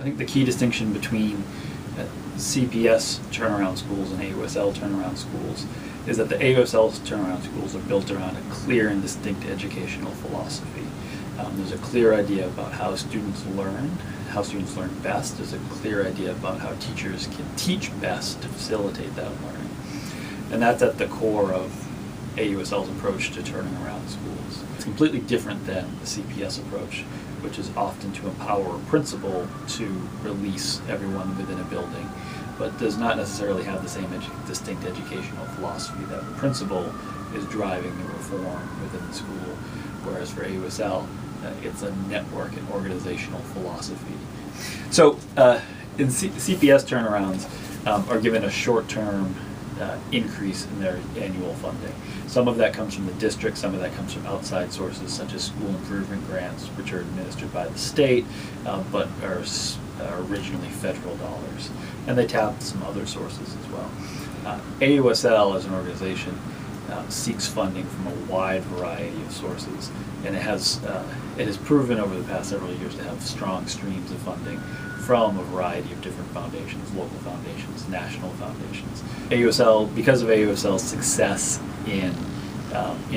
think the key distinction between CPS turnaround schools and AUSL turnaround schools is that the AUSL turnaround schools are built around a clear and distinct educational philosophy. There's a clear idea about how students learn best. There's a clear idea about how teachers can teach best to facilitate that learning. And that's at the core of AUSL's approach to turning around schools. It's completely different than the CPS approach, which is often to empower a principal to release everyone within a building, but does not necessarily have the same distinct educational philosophy. That principal is driving the reform within the school, whereas for AUSL, it's a network and organizational philosophy. So in CPS turnarounds are given a short-term increase in their annual funding. Some of that comes from the district, some of that comes from outside sources such as school improvement grants, which are administered by the state, but are originally federal dollars. And they tap some other sources as well. AUSL as an organization seeks funding from a wide variety of sources, and it has proven over the past several years to have strong streams of funding from a variety of different foundations, local foundations, national foundations. AUSL, because of AUSL's success in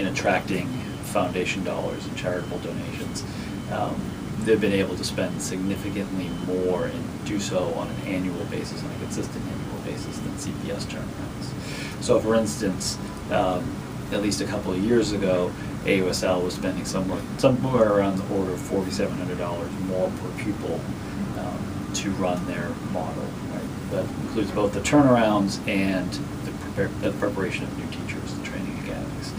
attracting foundation dollars and charitable donations, they've been able to spend significantly more and do so on an annual basis, on a consistent annual basis, than CPS turnarounds. So for instance, at least a couple of years ago, AUSL was spending somewhere around the order of $4,700 more per pupil to run their model. Right? That includes both the turnarounds and the preparation of new teachers, the training academies.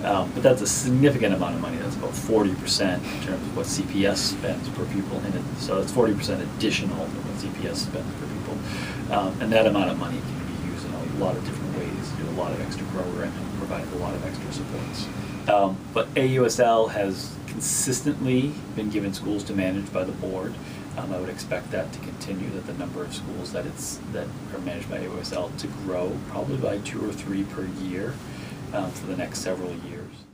But that's a significant amount of money. That's about 40% in terms of what CPS spends per pupil in it. So it's 40% additional to what CPS spends per pupil. And that amount of money can be used in a lot of different ways to do a lot of extra programming, provide a lot of extra supports. But AUSL has consistently been given schools to manage by the board. I would expect that to continue, that the number of schools that are managed by AUSL to grow probably by 2 or 3 per year for the next several years.